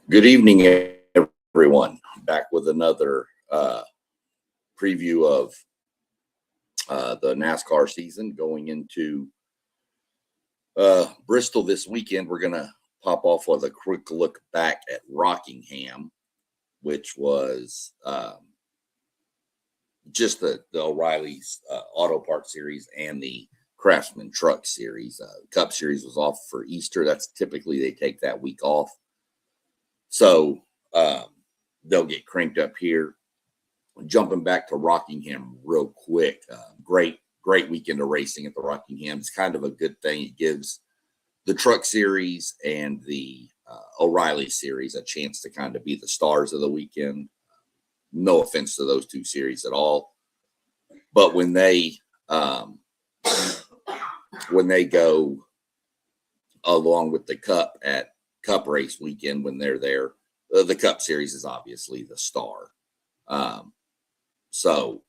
Good evening, everyone. Back with another preview of the NASCAR season going into Bristol this weekend. We're going to pop off with a quick look back at Rockingham, which was just the O'Reilly's Auto Parts Series and the Craftsman Truck Series. Cup Series was off for Easter. That's typically they take that week off. So they'll get cranked up here. Jumping back to Rockingham real quick. Great weekend of racing at the Rockingham. It's kind of a good thing. It gives the Truck Series and the O'Reilly Series a chance to kind of be the stars of the weekend. No offense to those two series at all. But when they go along with the Cup at Cup race weekend, when they're there, the Cup Series is obviously the star. So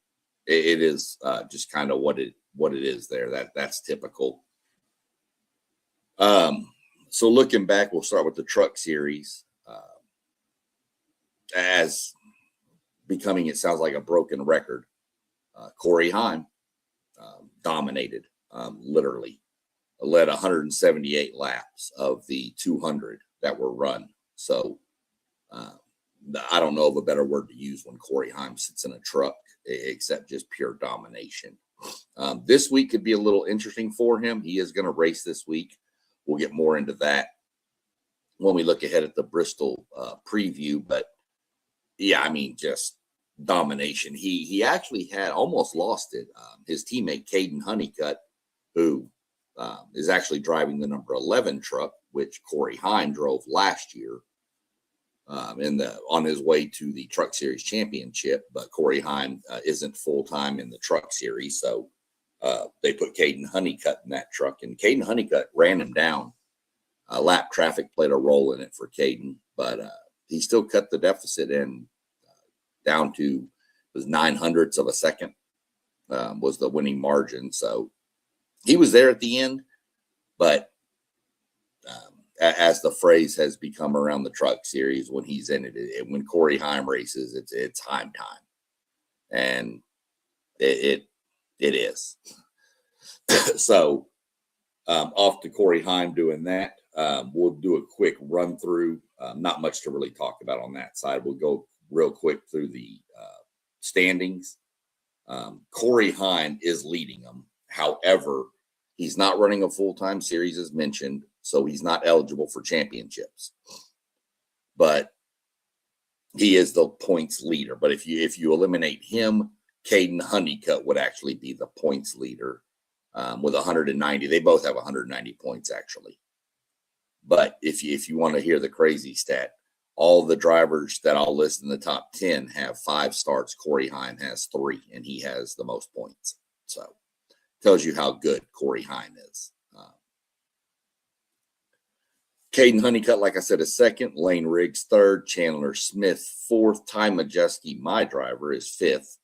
it is just kind of what it is there. That's typical. So looking back, we'll start with the Truck Series. As becoming, it sounds like a broken record. Corey Heim dominated, literally. Led 178 laps of the 200 that were run. So I don't know of a better word to use when Corey Heim sits in a truck, except just pure domination. This week could be a little interesting for him. He is going to race this week. We'll get more into that when we look ahead at the Bristol preview. But yeah, I mean, just domination. He actually had almost lost it. His teammate Caden Honeycutt, who is actually driving the number 11 truck, which Corey Heim drove last year on his way to the Truck Series championship. But Corey Heim isn't full-time in the Truck Series, so they put Caden Honeycutt in that truck, and Caden Honeycutt ran him down. Lap traffic played a role in it for Caden, but he still cut the deficit in down to was 900ths of a second was the winning margin. So he was there at the end, but as the phrase has become around the Truck Series, when he's in it, when Corey Heim races, it's Heim time, and it is. So off to Corey Heim doing that. We'll do a quick run through. Not much to really talk about on that side. We'll go real quick through the standings. Corey Heim is leading them. However, he's not running a full-time series as mentioned, so he's not eligible for championships. But he is the points leader. But if you eliminate him, Caden Honeycutt would actually be the points leader with 190. They both have 190 points actually. But if you want to hear the crazy stat, all the drivers that I'll list in the top 10 have 5 starts. Corey Heim has 3, and he has the most points. So tells you how good Corey Heim is. Caden Honeycutt, like I said, is second. Lane Riggs third. Chandler Smith fourth. Ty Majeski, my driver, is fifth.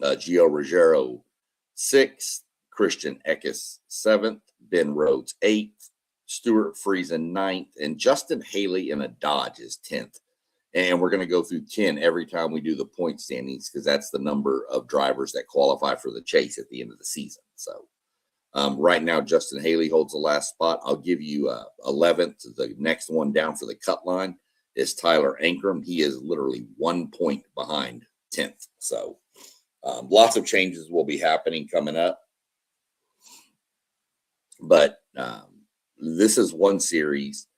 Gio Ruggiero sixth. Christian Eckes seventh. Ben Rhodes eighth. Stuart Friesen ninth. And Justin Haley in a Dodge is 10th. And we're going to go through 10 every time we do the point standings, because that's the number of drivers that qualify for the chase at the end of the season. So right now, Justin Haley holds the last spot. I'll give you 11th. The next one down for the cut line is Tyler Ankrum. He is literally 1 point behind 10th. So lots of changes will be happening coming up. But this is one series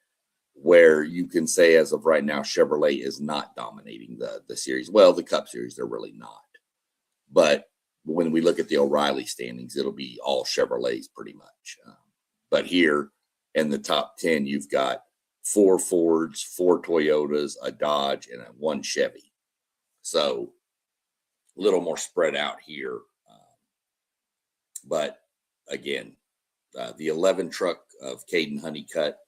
where you can say, as of right now, Chevrolet is not dominating the series. Well, the Cup Series, they're really not. But when we look at the O'Reilly standings, it'll be all Chevrolets pretty much. But here in the top 10, you've got 4 Fords, 4 Toyotas, a Dodge, and 1 Chevy. So a little more spread out here. But again, the 11 truck of Caden Honeycutt,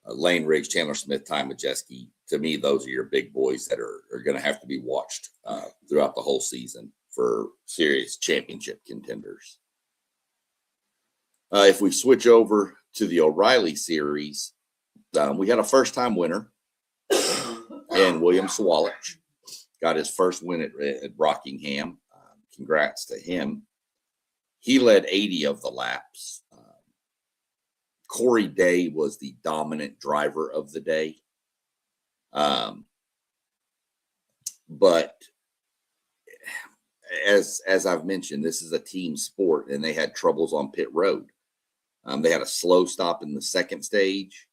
Lane Riggs, Chandler Smith, Ty Majeski, to me, those are your big boys that are going to have to be watched throughout the whole season for serious championship contenders. If we switch over to the O'Reilly series, we had a first-time winner And William Sawalich got his first win at Rockingham. Congrats to him. He led 80 of the laps. Corey Day was the dominant driver of the day. But as I've mentioned, this is a team sport, and they had troubles on pit road. They had a slow stop in the second stage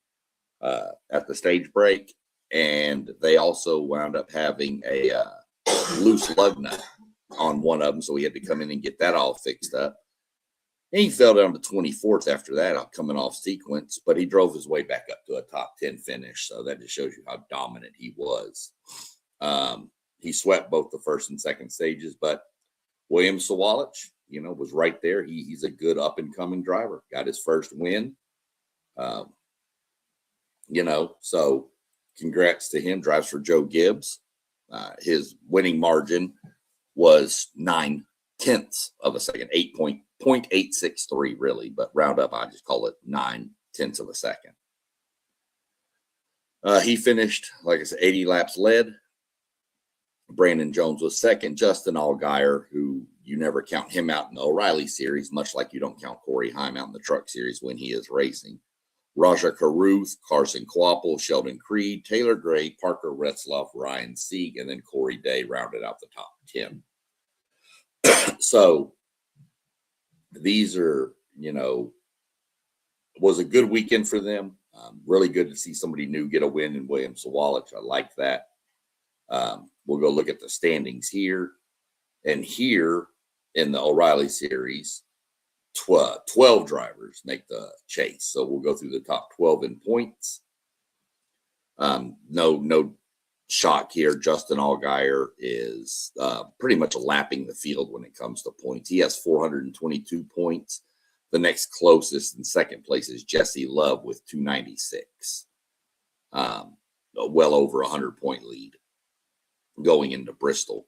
at the stage break, and they also wound up having a loose lug nut on one of them, so he had to come in and get that all fixed up. And he fell down to 24th after that, coming off sequence, but he drove his way back up to a top 10 finish, so that just shows you how dominant he was. He swept both the first and second stages, but William Sawalich, was right there. He's a good up-and-coming driver. Got his first win. So congrats to him. Drives for Joe Gibbs. His winning margin was 0.9 of a second, 0.863 really, but round up, I just call it 0.9 of a second. He finished, like I said, 80 laps led. Brandon Jones was second. Justin Allgaier, who you never count him out in the O'Reilly series, much like you don't count Corey Heim out in the truck series when he is racing. Raja Caruth, Carson Kvapil, Sheldon Creed, Taylor Gray, Parker Retzloff, Ryan Sieg, and then Corey Day rounded out the top 10. So these are, was a good weekend for them. Really good to see somebody new get a win in William Sawalich. I like that. We'll go look at the standings here. And here in the O'Reilly series, 12 drivers make the chase. So we'll go through the top 12 in points. No shock here. Justin Allgaier is pretty much lapping the field when it comes to points. He has 422 points. The next closest in second place is Jesse Love with 296. Well over 100-point lead going into Bristol.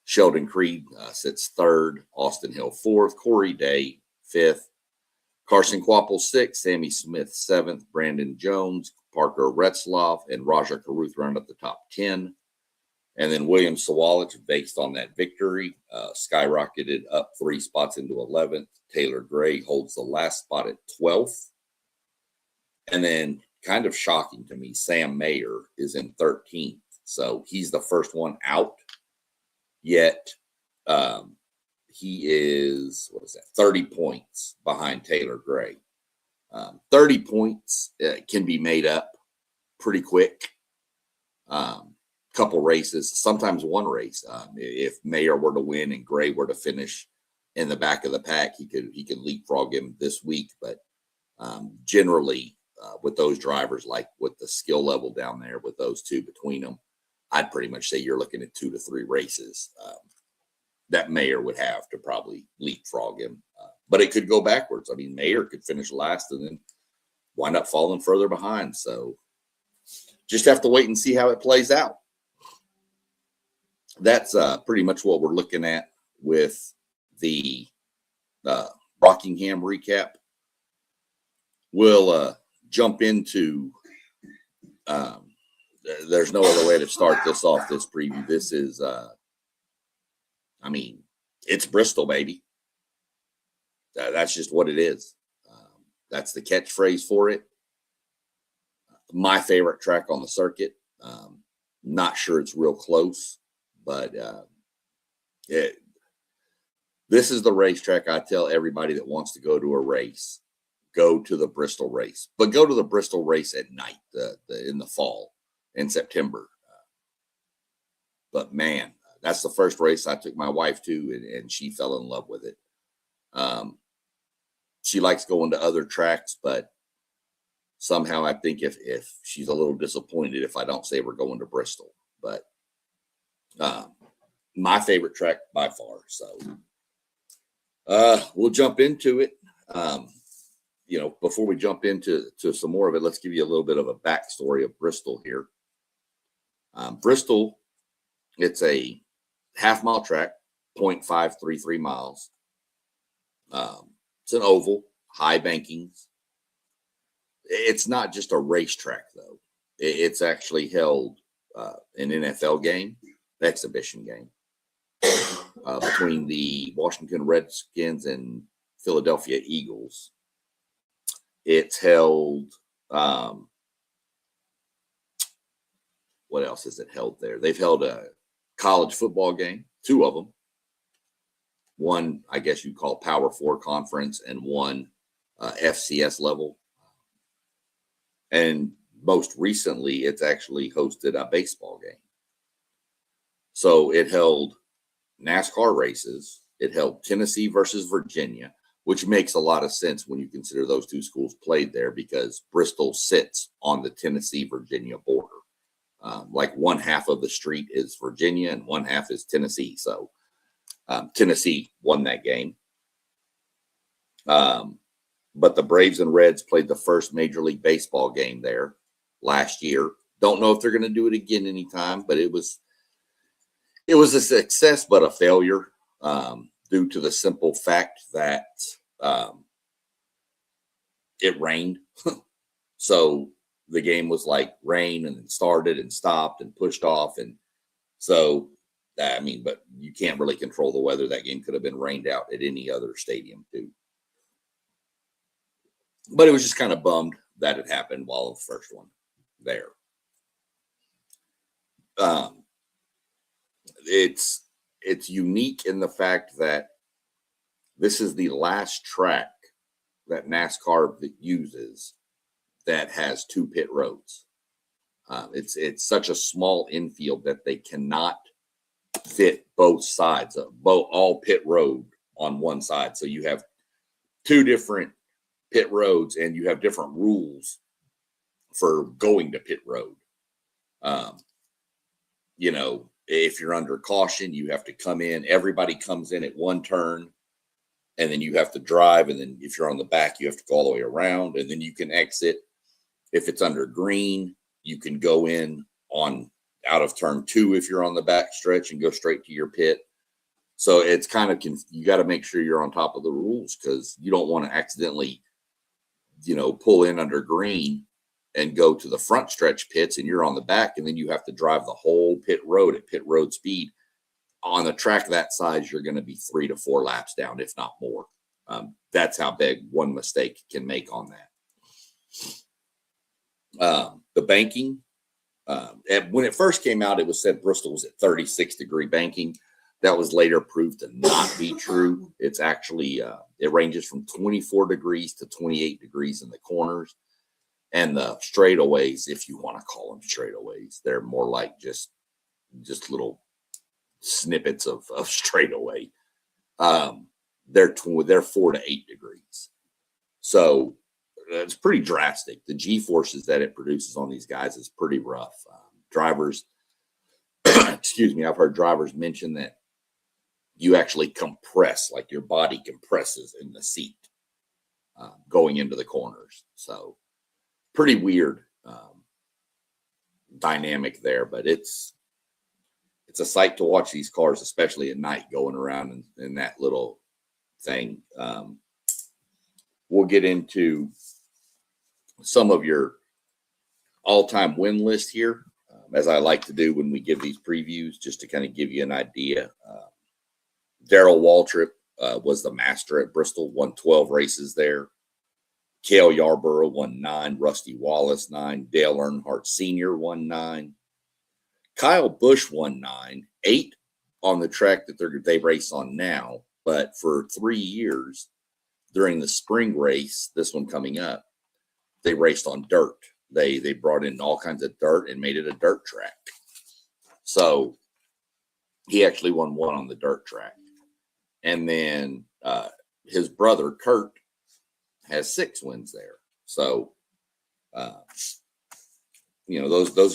Sheldon Creed sits third. Austin Hill fourth. Corey Day fifth. Carson Kvapil sixth. Sammy Smith seventh. Brandon Jones, Parker Retzloff, and Raja Caruth round up the top 10. And then William Sawalich, based on that victory, skyrocketed up 3 spots into 11th. Taylor Gray holds the last spot at 12th. And then, kind of shocking to me, Sam Mayer is in 13th. So he's the first one out. Yet he is, 30 points behind Taylor Gray. 30 points can be made up pretty quick. Couple races, sometimes one race. If Mayer were to win and Gray were to finish in the back of the pack, he could leapfrog him this week. But generally, with those drivers, like with the skill level down there, with those two between them, I'd pretty much say you're looking at 2 to 3 races that Mayer would have to probably leapfrog him. But it could go backwards. I mean, Mayer could finish last and then wind up falling further behind. So just have to wait and see how it plays out. That's pretty much what we're looking at with the Rockingham recap. We'll jump into there's no other way to start this off, this preview. This is, it's Bristol, baby. That's just what it is. That's the catchphrase for it. My favorite track on the circuit. Not sure it's real close, but this is the racetrack I tell everybody that wants to go to a race, go to the Bristol race. But go to the Bristol race at night, in the fall, in September. But man, that's the first race I took my wife to, and she fell in love with it. She likes going to other tracks, but somehow I think if she's a little disappointed if I don't say we're going to Bristol. But my favorite track by far. So we'll jump into it. Before we jump into some more of it, let's give you a little bit of a backstory of Bristol here. Bristol, it's a half-mile track, 0.533 miles. It's an oval, high bankings. It's not just a racetrack, though. It's actually held an NFL game, exhibition game, between the Washington Redskins and Philadelphia Eagles. It's held, what else is it held there? They've held a college football game, 2 of them. One, I guess you'd call Power 4 conference, and one FCS level. And most recently, it's actually hosted a baseball game. So it held NASCAR races. It held Tennessee versus Virginia, which makes a lot of sense when you consider those 2 schools played there, because Bristol sits on the Tennessee-Virginia border. Like one half of the street is Virginia and one half is Tennessee. So Tennessee won that game. But the Braves and Reds played the first Major League Baseball game there last year. Don't know if they're going to do it again anytime, but it was a success, but a failure, due to the simple fact that it rained. So the game was like rain, and then started and stopped and pushed off. And so, I mean, but you can't really control the weather. That game could have been rained out at any other stadium too. But it was just kind of bummed that it happened while the first one there. It's unique in the fact that this is the last track that NASCAR uses that has 2 pit roads. It's such a small infield that they cannot fit both sides of all pit road on one side. So you have 2 different pit roads, and you have different rules for going to pit road. You know, if you're under caution, you have to come in. Everybody comes in at one turn, and then you have to drive. And then if you're on the back, you have to go all the way around, and then you can exit. If it's under green, you can go in on out of turn 2 if you're on the back stretch and go straight to your pit. So it's kind of, you got to make sure you're on top of the rules, because you don't want to accidentally, pull in under green and go to the front stretch pits, and you're on the back, and then you have to drive the whole pit road at pit road speed. On a track that size, you're going to be 3 to 4 laps down, if not more. That's how big one mistake can make on that. The banking, when it first came out, it was said Bristol was at 36-degree banking. That was later proved to not be true. It's actually, it ranges from 24 degrees to 28 degrees in the corners. And the straightaways, if you want to call them straightaways, they're more like just little snippets of straightaway. They're 4 to 8 degrees. So it's pretty drastic. The G-forces that it produces on these guys is pretty rough. Drivers, excuse me, I've heard drivers mention that you actually compress, like your body compresses in the seat going into the corners. So pretty weird dynamic there, but it's a sight to watch these cars, especially at night, going around in that little thing. We'll get into some of your all-time win list here, as I like to do when we give these previews, just to kind of give you an idea. Darrell Waltrip was the master at Bristol, won 12 races there. Cale Yarborough won 9. Rusty Wallace 9. Dale Earnhardt Sr. won 9. Kyle Busch won 9. 8 on the track that they race on now, but for 3 years during the spring race, this one coming up, they raced on dirt. They brought in all kinds of dirt and made it a dirt track. So he actually won 1 on the dirt track. And then his brother, Kurt, has 6 wins there. So, those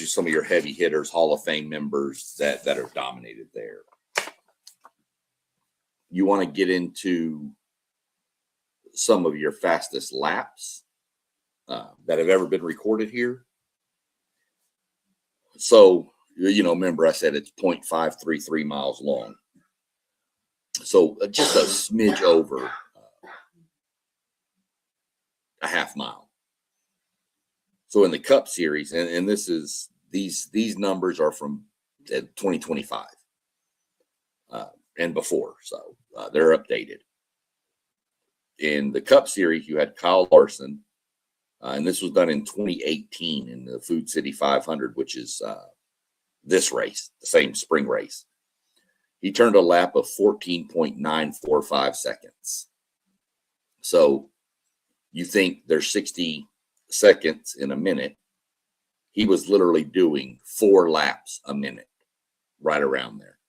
are some of your heavy hitters, Hall of Fame members that are dominated there. You want to get into some of your fastest laps that have ever been recorded here. So, remember I said it's 0.533 miles long. So just a smidge over a half mile. So in the Cup Series, and this is these numbers are from 2025 and before, so they're updated. In the Cup Series, you had Kyle Larson, and this was done in 2018 in the Food City 500, which is this race, the same spring race. He turned a lap of 14.945 seconds. So you think there's 60 seconds in a minute. He was literally doing 4 laps a minute, right around there.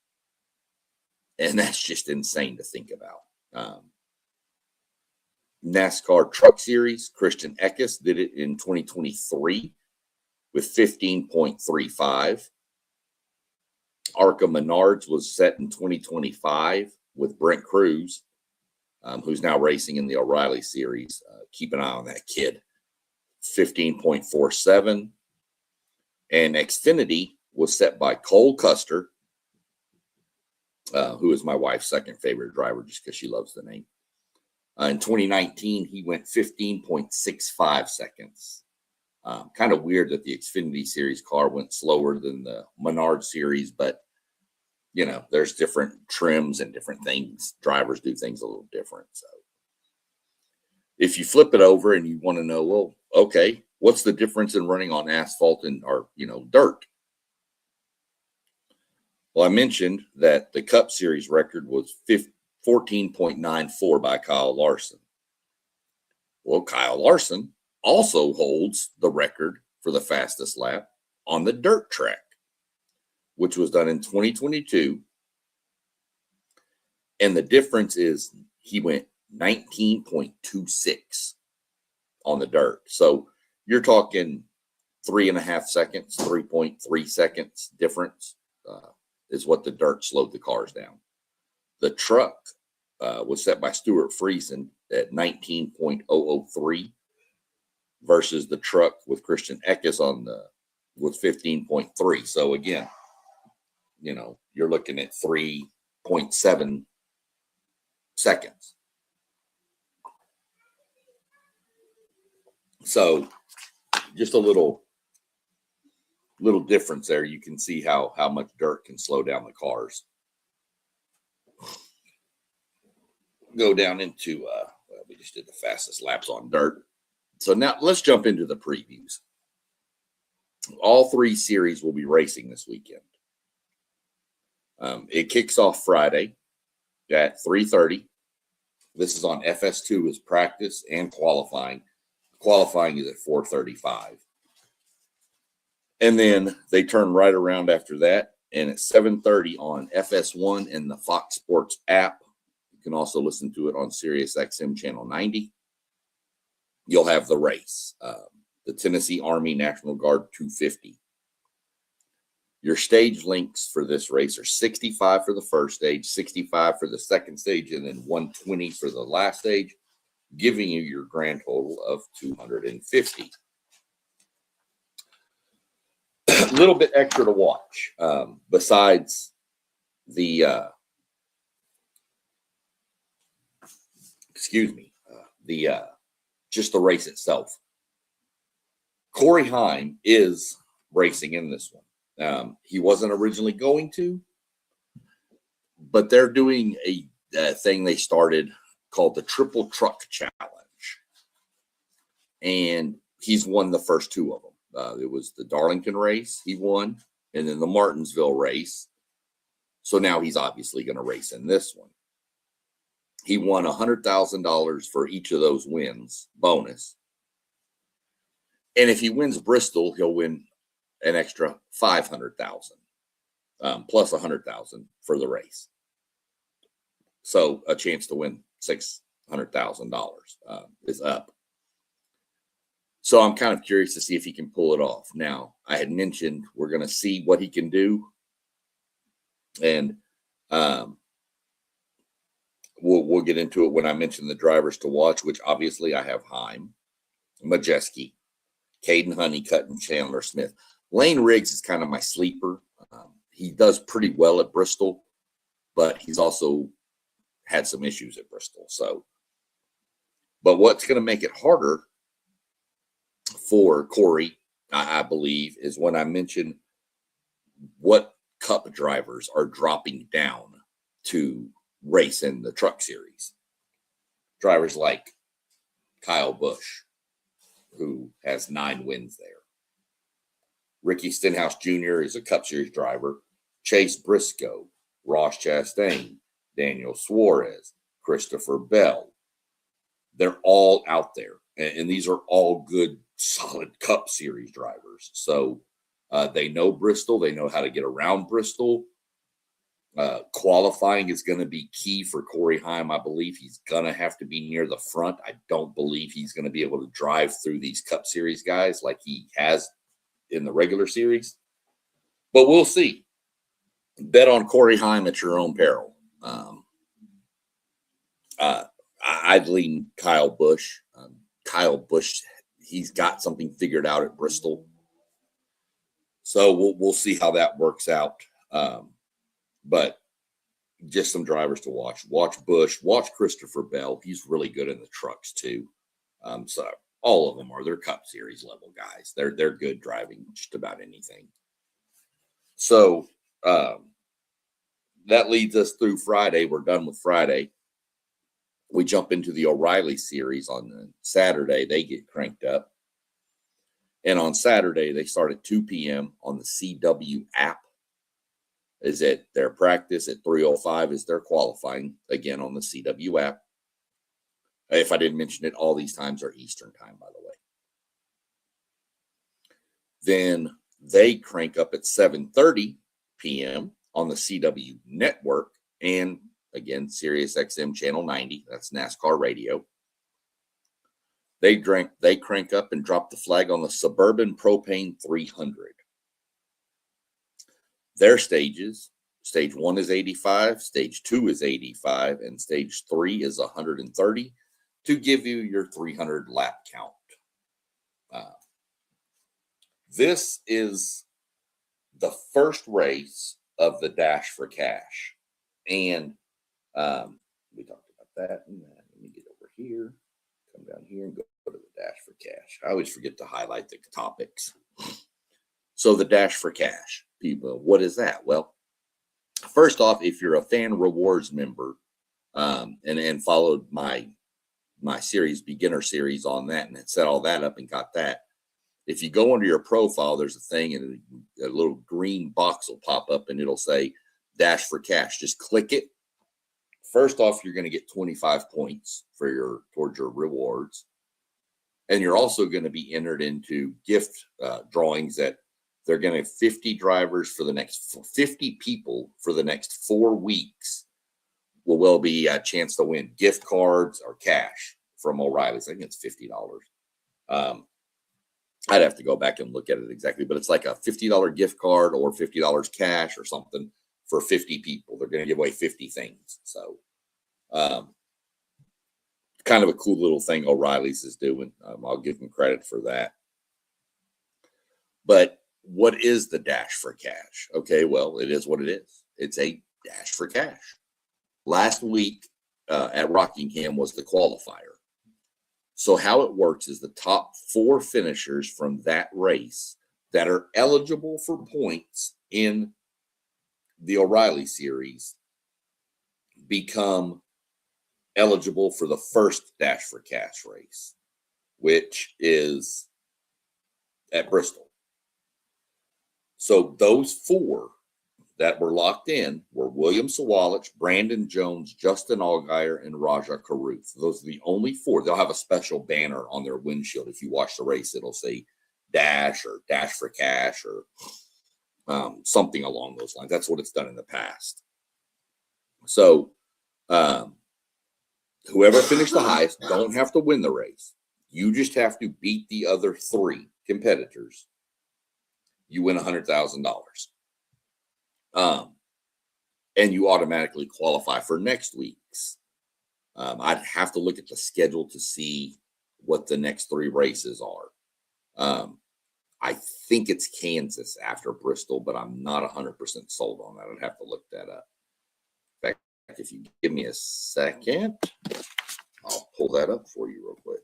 And that's just insane to think about. NASCAR Truck Series, Christian Eckes did it in 2023 with 15.35. ARCA Menards was set in 2025 with Brent Cruz, who's now racing in the O'Reilly Series. Keep an eye on that kid. 15.47. And Xfinity was set by Cole Custer, who is my wife's second favorite driver just because she loves the name. In 2019, he went 15.65 seconds. Kind of weird that the Xfinity Series car went slower than the Menard Series, but, you know, there's different trims and different things. Drivers do things a little different. So if you flip it over and you want to know, well, okay, what's the difference in running on asphalt and, or, you know, dirt? Well, I mentioned that the Cup Series record was 14.94 by Kyle Larson. Well, Kyle Larson also holds the record for the fastest lap on the dirt track, which was done in 2022. And the difference is he went 19.26 on the dirt. So you're talking 3.5 seconds, 3.3 seconds difference is what the dirt slowed the cars down. The truck was set by Stuart Friesen at 19.003 versus the truck with Christian Eckes with 15.3. So again, you know, you're looking at 3.7 seconds. So just a little difference there. You can see how much dirt can slow down the cars. Go down into we just did the fastest laps on dirt. So now let's jump into the previews. All 3 series will be racing this weekend. It kicks off Friday at 3:30. This is on FS2 as practice and qualifying. Qualifying is at 4:35. And then they turn right around after that, and at 7:30 on FS1 and the Fox Sports app. You can also listen to it on Sirius XM Channel 90. You'll have the race, the Tennessee Army National Guard 250. Your stage links for this race are 65 for the first stage, 65 for the second stage, and then 120 for the last stage, giving you your grand total of 250. A little bit extra to watch, besides the just the race itself. Corey Heim is racing in this one. He wasn't originally going to, but they're doing a thing they started called the Triple Truck Challenge, and he's won the first 2 of them. It was the Darlington race he won, and then the Martinsville race. So now he's obviously going to race in this one. He won $100,000 for each of those wins, bonus. And if he wins Bristol, he'll win an extra $500,000 plus $100,000 for the race. So a chance to win $600,000 is up. So I'm kind of curious to see if he can pull it off. Now, I had mentioned we're going to see what he can do. And we'll get into it when I mention the drivers to watch, which obviously I have Heim, Majeski, Caden Honeycutt, and Chandler Smith. Lane Riggs is kind of my sleeper. He does pretty well at Bristol, but he's also had some issues at Bristol. So, but what's going to make it harder for Corey, I believe, is when I mentioned what Cup drivers are dropping down to race in the Truck Series. Drivers like Kyle Busch, who has 9 wins there. Ricky Stenhouse Jr. is a Cup Series driver. Chase Briscoe, Ross Chastain, Daniel Suarez, Christopher Bell. They're all out there. And these are all good, solid Cup Series drivers. So they know Bristol. They know how to get around Bristol. Qualifying is going to be key for Corey Heim. I believe he's going to have to be near the front. I don't believe he's going to be able to drive through these Cup Series guys like he has in the regular series. But we'll see. Bet on Corey Heim at your own peril. I'd lean Kyle Busch. Kyle Busch, he's got something figured out at Bristol. So we'll see how that works out. But just some drivers to watch. Watch Busch. Watch Christopher Bell. He's really good in the trucks too. So all of them are. They're Cup Series level guys. They're good driving just about anything. So that leads us through Friday. We're done with Friday. We jump into the O'Reilly series on Saturday. They get cranked up. And on Saturday, they start at 2 p.m. on the CW app. Is at their practice at 3:05 is their qualifying, again, on the CW app. If I didn't mention it, all these times are Eastern time, by the way. Then they crank up at 7:30 p.m. on the CW network and, again, Sirius XM Channel 90. That's NASCAR radio. They crank up and drop the flag on the Suburban Propane 300. Their stages, stage 1 is 85, stage 2 is 85, and stage 3 is 130 to give you your 300 lap count. This is the first race of the Dash for Cash. And we talked about that. Let me get over here, come down here and go to the Dash for Cash. I always forget to highlight the topics. So the Dash for Cash, people, what is that? Well, first off, if you're a Fan Rewards member and followed my series, beginner series on that, and set all that up and got that, if you go under your profile, there's a thing and a little green box will pop up and it'll say Dash for Cash. Just click it. First off, you're going to get 25 points towards your rewards. And you're also going to be entered into gift drawings that they're going to have 50 drivers for the next 50 people for the next 4 weeks will be a chance to win gift cards or cash from O'Reilly's. I think it's $50. I'd have to go back and look at it exactly, but it's like a $50 gift card or $50 cash or something for 50 people. They're going to give away 50 things. So kind of a cool little thing O'Reilly's is doing. I'll give them credit for that. But what is the Dash for Cash? Okay, well, it is what it is. It's a Dash for Cash. Last week at Rockingham was the qualifier. So how it works is the top 4 finishers from that race that are eligible for points in the O'Reilly series become eligible for the first Dash for Cash race, which is at Bristol. So those 4 that were locked in were William Sawalich, Brandon Jones, Justin Allgaier, and Raja Caruth. Those are the only 4. They'll have a special banner on their windshield. If you watch the race, it'll say Dash or Dash for Cash or something along those lines. That's what it's done in the past. So whoever finished the highest don't have to win the race. You just have to beat the other 3 competitors. You win $100,000. And you automatically qualify for next week's. I'd have to look at the schedule to see what the next 3 races are. I think it's Kansas after Bristol, but I'm not 100% sold on that. I'd have to look that up. In fact, if you give me a second, I'll pull that up for you real quick.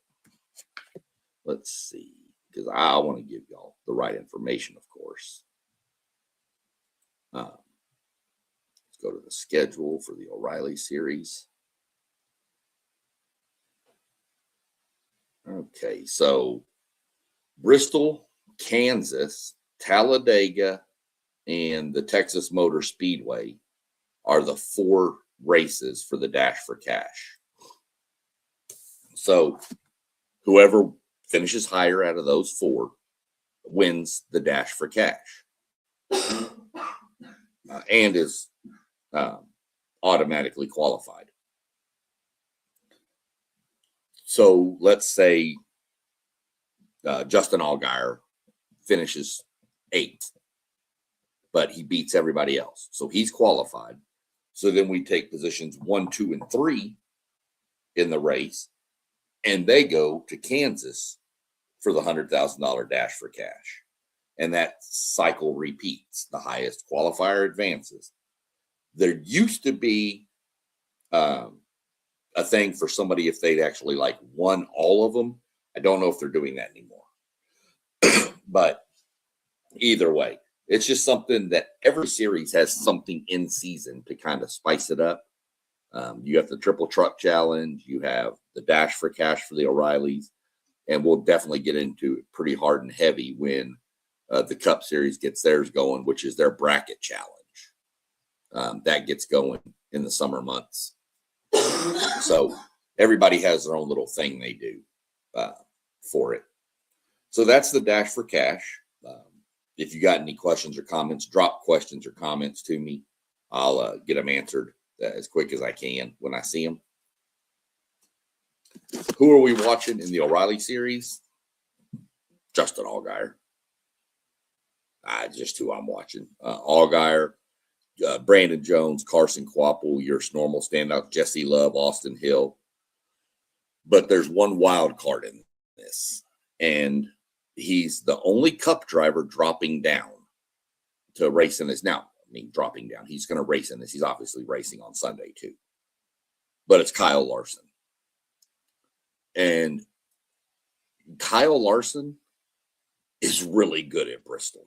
Let's see. because I want to give y'all the right information, of course. Let's go to the schedule for the O'Reilly series. Okay, so Bristol, Kansas, Talladega, and the Texas Motor Speedway are the 4 races for the Dash for Cash. So whoever finishes higher out of those 4 wins the Dash for Cash and is automatically qualified. So let's say Justin Allgaier finishes 8th, but he beats everybody else. So he's qualified. So then we take positions 1, 2, and 3 in the race, and they go to Kansas for the $100,000 Dash for Cash. And that cycle repeats. The highest qualifier advances. There used to be a thing for somebody if they'd actually like won all of them. I don't know if they're doing that anymore. But either way, it's just something that every series has something in season to kind of spice it up. You have the Triple Truck Challenge. You have the Dash for Cash for the O'Reillys. And we'll definitely get into it pretty hard and heavy when the Cup Series gets theirs going, which is their bracket challenge. That gets going in the summer months. So everybody has their own little thing they do for it. So that's the Dash for Cash. If you got any questions or comments, drop questions or comments to me. I'll get them answered as quick as I can when I see them. Who are we watching in the O'Reilly series? Justin Allgaier. Just who I'm watching. Allgaier, Brandon Jones, Carson Kvapil, your normal standout, Jesse Love, Austin Hill. But there's one wild card in this, and he's the only Cup driver dropping down to race in this. Now, I mean, dropping down. He's going to race in this. He's obviously racing on Sunday too. But it's Kyle Larson. And Kyle Larson is really good at Bristol.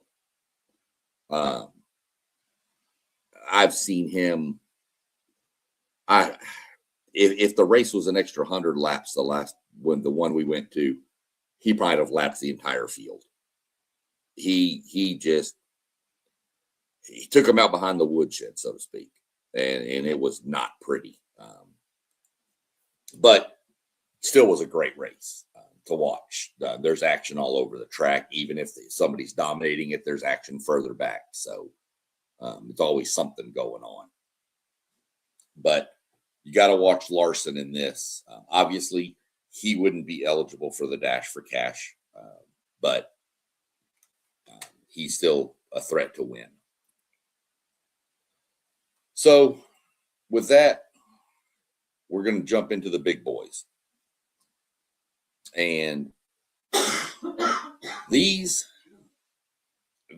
I've seen him. If the race was an extra 100 laps, the one we went to, he might have lapped the entire field. He took him out behind the woodshed, so to speak, and it was not pretty. But still was a great race to watch. There's action all over the track. Even if somebody's dominating it, there's action further back. So it's always something going on. But you got to watch Larson in this. Obviously, he wouldn't be eligible for the Dash for Cash, but he's still a threat to win. So with that, we're going to jump into the big boys. And these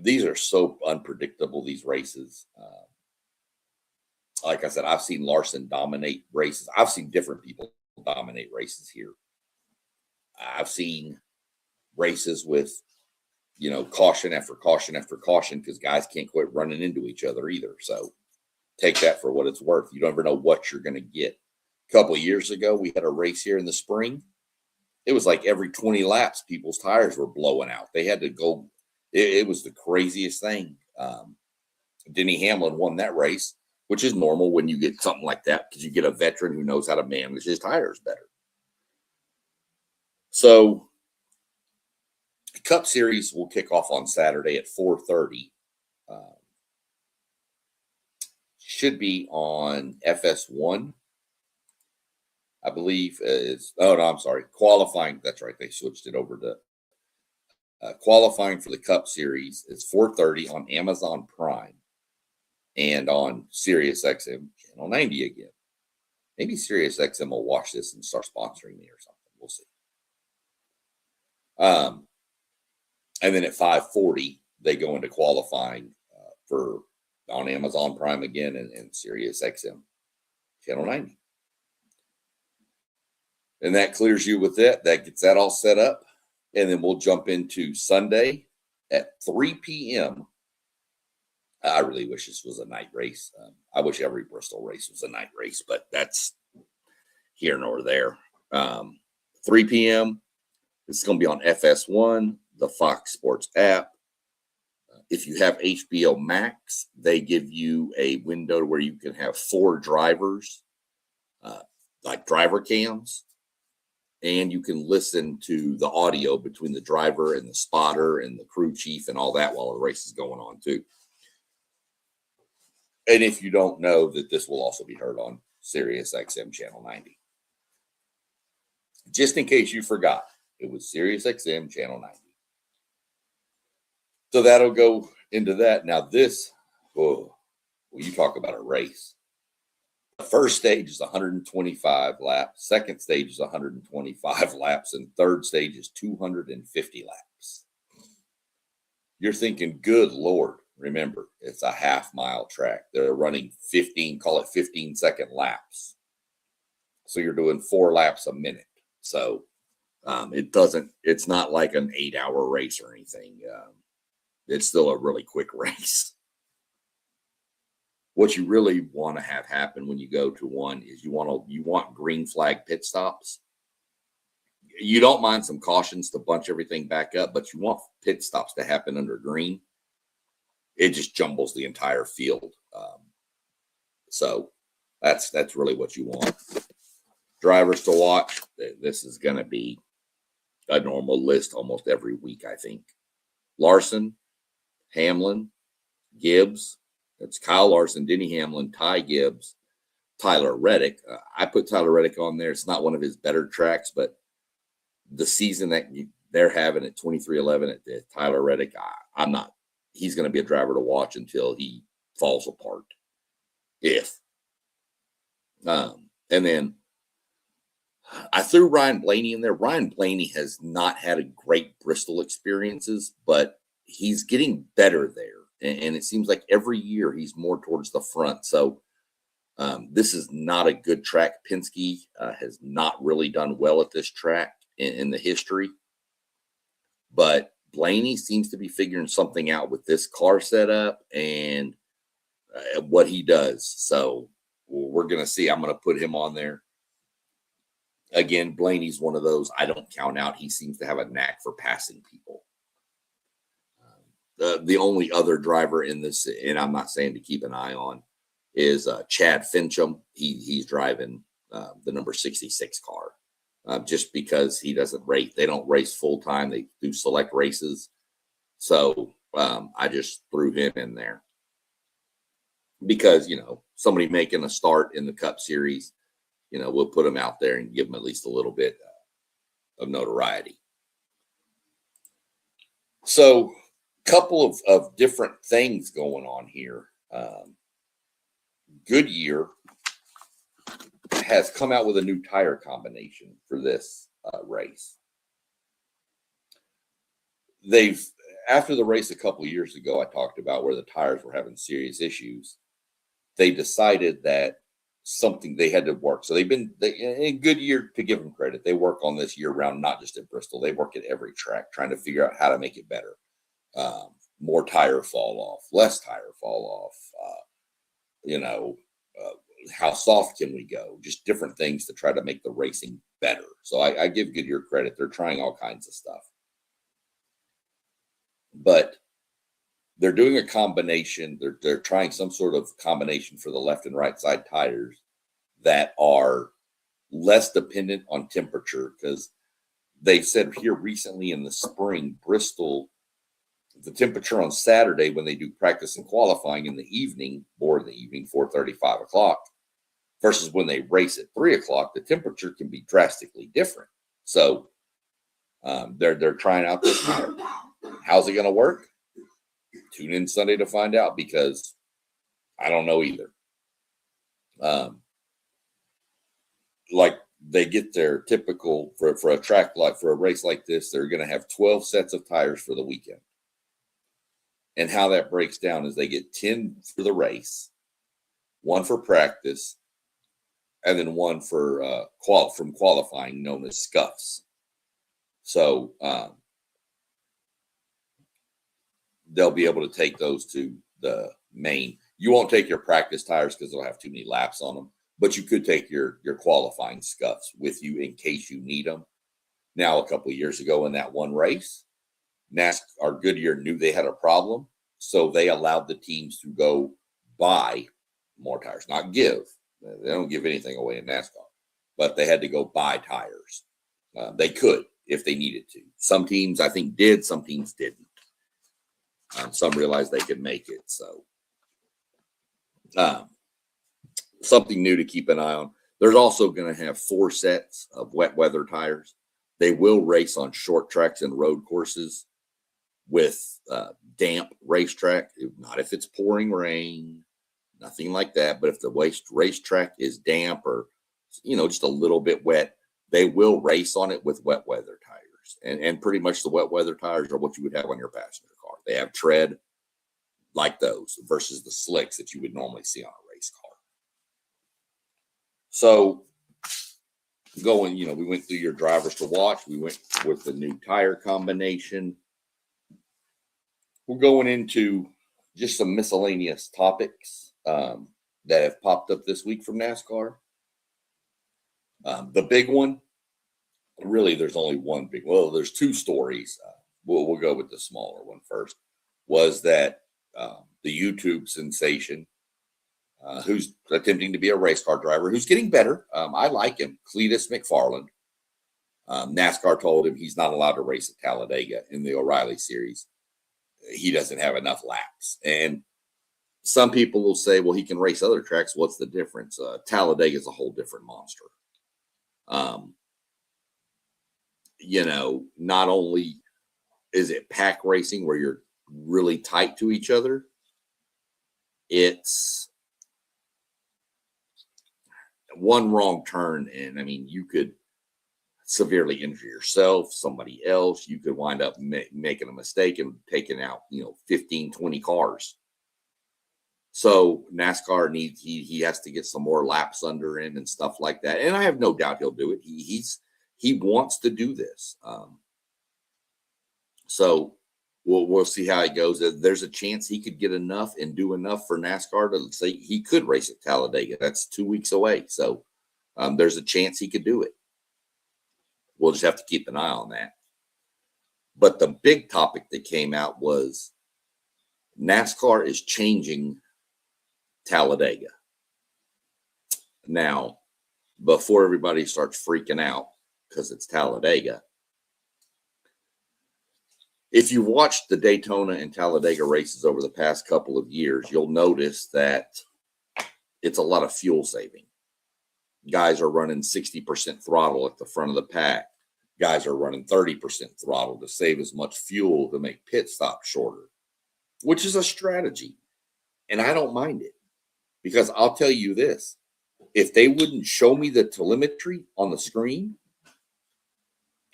are so unpredictable, these races. Like I said, I've seen Larson dominate races. I've seen different people dominate races here. I've seen races with, caution after caution after caution because guys can't quit running into each other either. So take that for what it's worth. You don't ever know what you're going to get. A couple of years ago, we had a race here in the spring. It was like every 20 laps, people's tires were blowing out. They had to go. It was the craziest thing. Denny Hamlin won that race, which is normal when you get something like that because you get a veteran who knows how to manage his tires better. So the Cup Series will kick off on Saturday at 4:30. Should be on FS1. I believe I'm sorry. Qualifying. That's right. They switched it over to qualifying for the Cup Series. It's 4:30 on Amazon Prime and on Sirius XM Channel 90 again. Maybe Sirius XM will watch this and start sponsoring me or something. We'll see. And then at 5:40, they go into qualifying for on Amazon Prime again and Sirius XM Channel 90. And that clears you with that. That gets that all set up. And then we'll jump into Sunday at 3 p.m. I really wish this was a night race. I wish every Bristol race was a night race, but that's here nor there. 3 p.m. It's going to be on FS1, the Fox Sports app. If you have HBO Max, they give you a window where you can have 4 drivers, like driver cams, and you can listen to the audio between the driver and the spotter and the crew chief and all that while the race is going on too. And if you don't know, that this will also be heard on Sirius XM Channel 90. Just in case you forgot, it was Sirius XM Channel 90. So that'll go into that. Now this, well, you talk about a race. The first stage is 125 laps. Second stage is 125 laps. And third stage is 250 laps. You're thinking, good Lord. Remember, it's a half-mile track. They're running 15-second laps. So you're doing 4 laps a minute. So it's not like an 8-hour race or anything. It's still a really quick race. What you really want to have happen when you go to one is you want green flag pit stops. You don't mind some cautions to bunch everything back up, but you want pit stops to happen under green. It just jumbles the entire field. So that's really what you want. Drivers to watch. This is going to be a normal list almost every week, I think. Larson, Hamlin, Gibbs. That's Kyle Larson, Denny Hamlin, Ty Gibbs, Tyler Reddick. I put Tyler Reddick on there. It's not one of his better tracks, but the season that they're having at 23-11 at Tyler Reddick, I'm not. He's going to be a driver to watch until he falls apart. And then I threw Ryan Blaney in there. Ryan Blaney has not had a great Bristol experiences, but he's getting better there. And it seems like every year he's more towards the front. So this is not a good track. Penske has not really done well at this track in the history. But Blaney seems to be figuring something out with this car setup and what he does. So we're going to see. I'm going to put him on there. Again, Blaney's one of those I don't count out. He seems to have a knack for passing people. The only other driver in this, and I'm not saying to keep an eye on, is Chad Fincham. He's driving the number 66 car. Just because he doesn't race. They don't race full time. They do select races. So I just threw him in there. Because, somebody making a start in the Cup Series, we'll put him out there and give him at least a little bit of notoriety. So couple of different things going on here. Goodyear has come out with a new tire combination for this race. After the race a couple of years ago, I talked about where the tires were having serious issues. They decided that something they had to work. So in Goodyear, to give them credit, they work on this year round, not just at Bristol. They work at every track trying to figure out how to make it better. More tire fall off, less tire fall off, how soft can we go? Just different things to try to make the racing better. So I give Goodyear credit. They're trying all kinds of stuff. But they're doing a combination. They're trying some sort of combination for the left and right side tires that are less dependent on temperature, because they've said here recently in the spring, Bristol, the temperature on Saturday when they do practice and qualifying in the evening, or in the evening, 4:30, 5 o'clock, versus when they race at 3 o'clock, the temperature can be drastically different. So they're trying out this tire. How's it going to work? Tune in Sunday to find out, because I don't know either. Like they get their typical for a track like for a race like this, they're going to have 12 sets of tires for the weekend. And how that breaks down is they get 10 for the race, 1 for practice, and then 1 for from qualifying, known as scuffs. So they'll be able to take those to the main. You won't take your practice tires because they'll have too many laps on them, but you could take your qualifying scuffs with you in case you need them. Now, a couple of years ago in that one race, NASCAR Goodyear knew they had a problem, so they allowed the teams to go buy more tires, not give. They don't give anything away in NASCAR, but they had to go buy tires. They could if they needed to. Some teams, I think, did. Some teams didn't. Some realized they could make it. So something new to keep an eye on. There's also going to have 4 sets of wet weather tires. They will race on short tracks and road courses with damp racetrack. Not if it's pouring rain, nothing like that. But if the racetrack is damp or, just a little bit wet, they will race on it with wet weather tires. And pretty much the wet weather tires are what you would have on your passenger car. They have tread like those versus the slicks that you would normally see on a race car. So we went through your drivers to watch. We went with the new tire combination. We're going into just some miscellaneous topics that have popped up this week from NASCAR. The big one, really, there's only one big. Well, there's 2 stories. We'll go with the smaller one first. Was that the YouTube sensation, who's attempting to be a race car driver, who's getting better. I like him, Cletus McFarland. NASCAR told him he's not allowed to race at Talladega in the O'Reilly series. He doesn't have enough laps. And some people will say, well, he can race other tracks. What's the difference? Talladega is a whole different monster. Not only is it pack racing where you're really tight to each other, it's one wrong turn. And you could severely injure yourself, somebody else. You could wind up making a mistake and taking out, 15, 20 cars. So NASCAR needs, he has to get some more laps under him and stuff like that. And I have no doubt he'll do it. He wants to do this. So we'll see how it goes. There's a chance he could get enough and do enough for NASCAR to say he could race at Talladega. That's 2 weeks away. So there's a chance he could do it. We'll just have to keep an eye on that. But the big topic that came out was NASCAR is changing Talladega. Now, before everybody starts freaking out because it's Talladega, if you watched the Daytona and Talladega races over the past couple of years, you'll notice that it's a lot of fuel saving. Guys are running 60% throttle at the front of the pack. Guys are running 30% throttle to save as much fuel to make pit stops shorter, which is a strategy. And I don't mind it, because I'll tell you this. If they wouldn't show me the telemetry on the screen,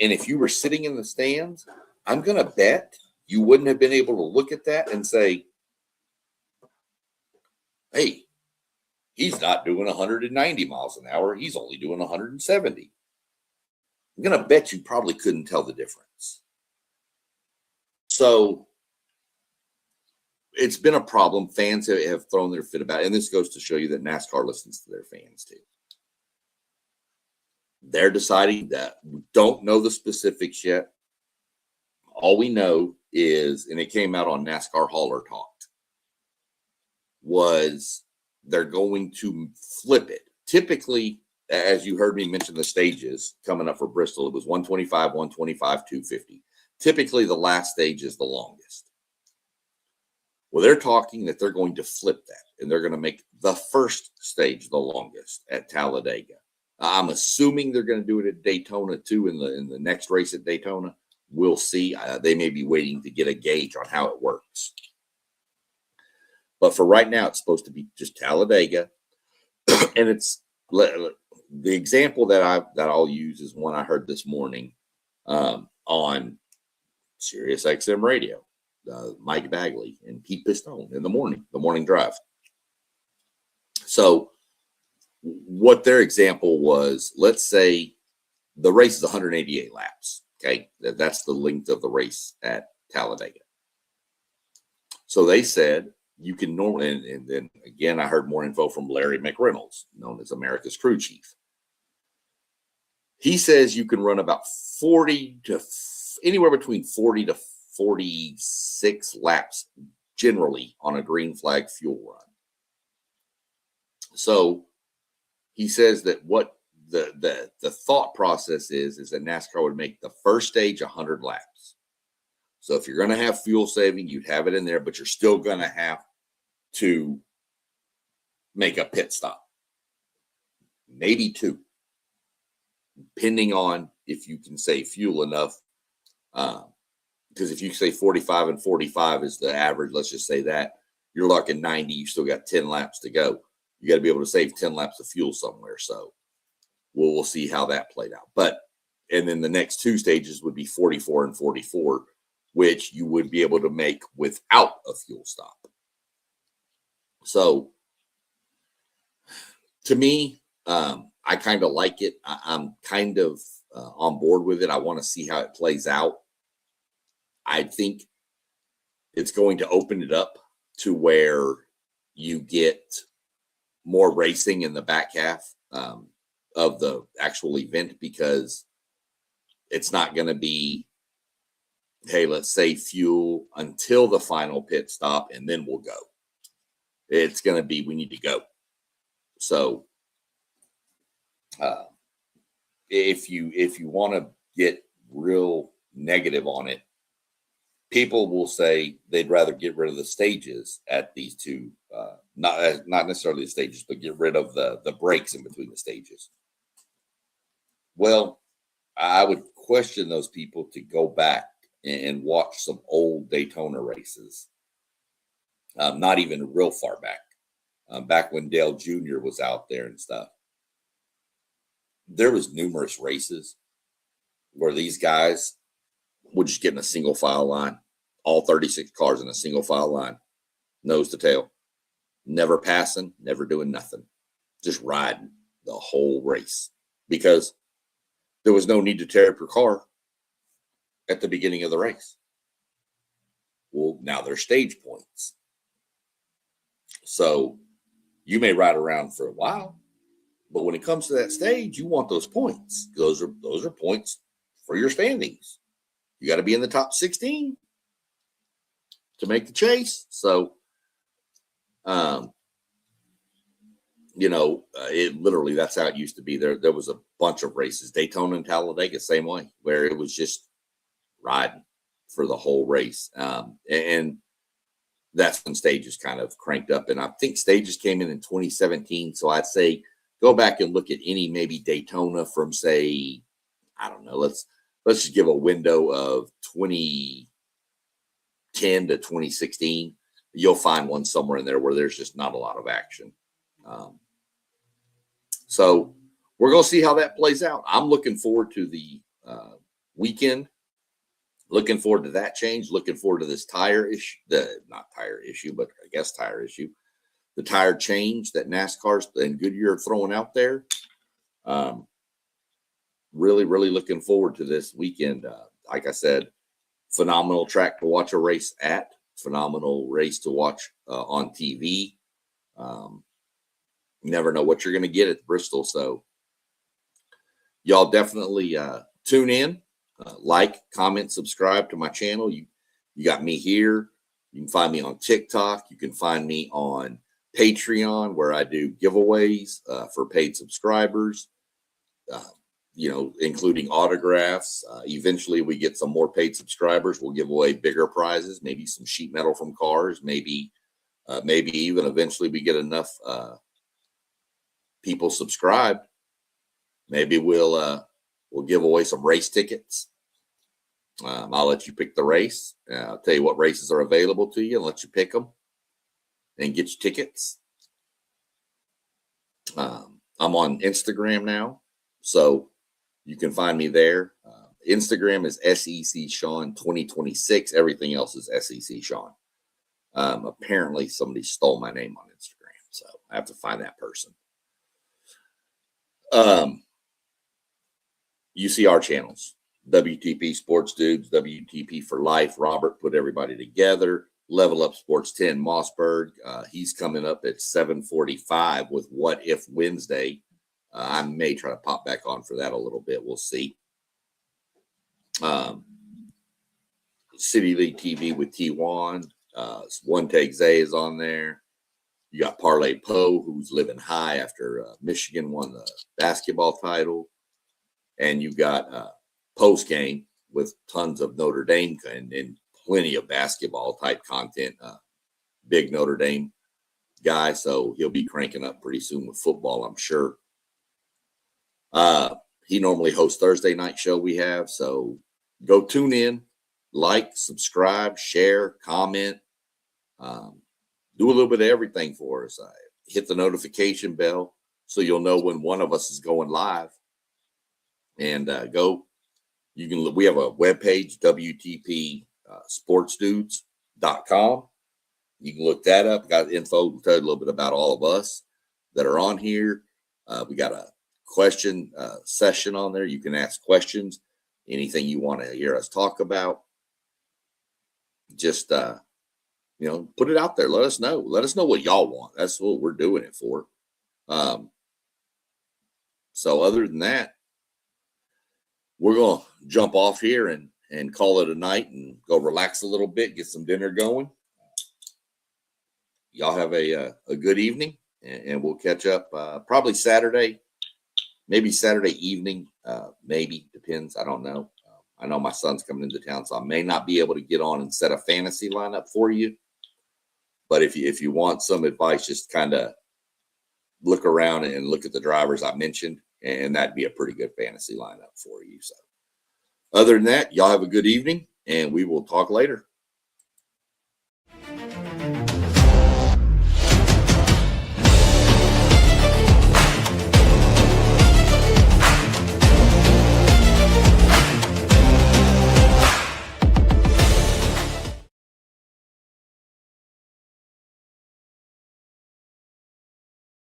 and if you were sitting in the stands, I'm going to bet you wouldn't have been able to look at that and say, hey, he's not doing 190 miles an hour. He's only doing 170. I'm going to bet you probably couldn't tell the difference. So it's been a problem. Fans have thrown their fit about it. And this goes to show you that NASCAR listens to their fans too. They're deciding that. We don't know the specifics yet. All we know is, and it came out on NASCAR Hauler Talked, was they're going to flip it. Typically, as you heard me mention the stages coming up for Bristol, it was 125, 125, 250. Typically, the last stage is the longest. Well, they're talking that they're going to flip that, and they're going to make the first stage the longest at Talladega. I'm assuming they're going to do it at Daytona too in the next race at Daytona. We'll see. They may be waiting to get a gauge on how it works. But for right now, it's supposed to be just Talladega. And it's the example that I'll use is one I heard this morning on Sirius XM radio. Mike Bagley and Pete Pistone in the morning drive. So what their example was, let's say the race is 188 laps. Okay, that's the length of the race at Talladega. So they said you can normally, and then again, I heard more info from Larry McReynolds, known as America's crew chief. He says you can run about 40 to anywhere between 40 to 46 laps generally on a green flag fuel run. So he says that what the thought process is that NASCAR would make the first stage 100 laps. So if you're going to have fuel saving, you'd have it in there, but you're still going to have to make a pit stop, maybe 2, depending on if you can save fuel enough. Because if you say 45 and 45 is the average, let's just say that, you're looking 90, you still got 10 laps to go. You got to be able to save 10 laps of fuel somewhere. So we'll see how that played out. And then the next 2 stages would be 44 and 44, which you would be able to make without a fuel stop. So to me, I kind of like it. I'm kind of on board with it. I want to see how it plays out. I think it's going to open it up to where you get more racing in the back half of the actual event, because it's not going to be, hey, let's save fuel until the final pit stop and then we'll go. It's going to be, we need to go. So if you want to get real negative on it, people will say they'd rather get rid of the stages at these 2, not necessarily the stages, but get rid of the breaks in between the stages. Well, I would question those people to go back and watch some old Daytona races, not even real far back, back when Dale Jr. was out there and stuff. There was numerous races where these guys would just get in a single file line, all 36 cars in a single file line, nose to tail, never passing, never doing nothing, just riding the whole race, because there was no need to tear up your car at the beginning of the race. Well, now they're stage points. So you may ride around for a while, but when it comes to that stage, you want those points. Those are points for your standings. You got to be in the top 16 to make the chase. So, it literally, that's how it used to be. There was a bunch of races, Daytona and Talladega, same way, where it was just riding for the whole race. And that's when stages kind of cranked up. And I think stages came in 2017. So I'd say go back and look at any maybe Daytona from, say, I don't know, let's just give a window of 2010 to 2016. You'll find one somewhere in there where there's just not a lot of action. So we're going to see how that plays out. I'm looking forward to the weekend. Looking forward to that change. Looking forward to this tire issue, not tire issue, but I guess tire issue. The tire change that NASCAR and Goodyear are throwing out there. Really, really looking forward to this weekend. Like I said, phenomenal track to watch a race at. Phenomenal race to watch on TV. You never know what you're going to get at Bristol. So y'all definitely tune in, like, comment, subscribe to my channel. You got me here. You can find me on TikTok. You can find me on Patreon, where I do giveaways for paid subscribers, including autographs. Eventually we get some more paid subscribers. We'll give away bigger prizes, maybe some sheet metal from cars, maybe even eventually we get enough people subscribed. Maybe we'll give away some race tickets. I'll let you pick the race. I'll tell you what races are available to you and let you pick them and get your tickets. I'm on Instagram now, so you can find me there. Instagram is SEC Sean 2026. Everything else is SEC Sean. Apparently somebody stole my name on Instagram, so I have to find that person. You see our channels, WTP Sports Dudes, WTP for Life. Robert put everybody together. Level Up Sports 10 Mossberg. He's coming up at 7:45 with What If Wednesday. I may try to pop back on for that a little bit. We'll see. City League TV with T1. One Take Zay is on there. You got Parlay Poe, who's living high after Michigan won the basketball title. And you got Post Game with tons of Notre Dame and plenty of basketball type content. Big Notre Dame guy, so he'll be cranking up pretty soon with football, I'm sure. He normally hosts Thursday night show we have, so go tune in, like, subscribe, share, comment. Do a little bit of everything for us. Hit the notification bell so you'll know when one of us is going live. And we have a webpage, WTPSportsDudes.com. You can look that up. Got info, tell you a little bit about all of us that are on here. We got a question session on there. You can ask questions, anything you want to hear us talk about. Just, put it out there. Let us know. Let us know what y'all want. That's what we're doing it for. So other than that, we're going to jump off here and call it a night and go relax a little bit, get some dinner going. Y'all have a good evening, and we'll catch up probably Saturday, maybe Saturday evening, maybe, depends. I don't know. I know my son's coming into town, so I may not be able to get on and set a fantasy lineup for you. But if you want some advice, just kind of look around and look at the drivers I mentioned, and that'd be a pretty good fantasy lineup for you. So other than that, y'all have a good evening, and we will talk later.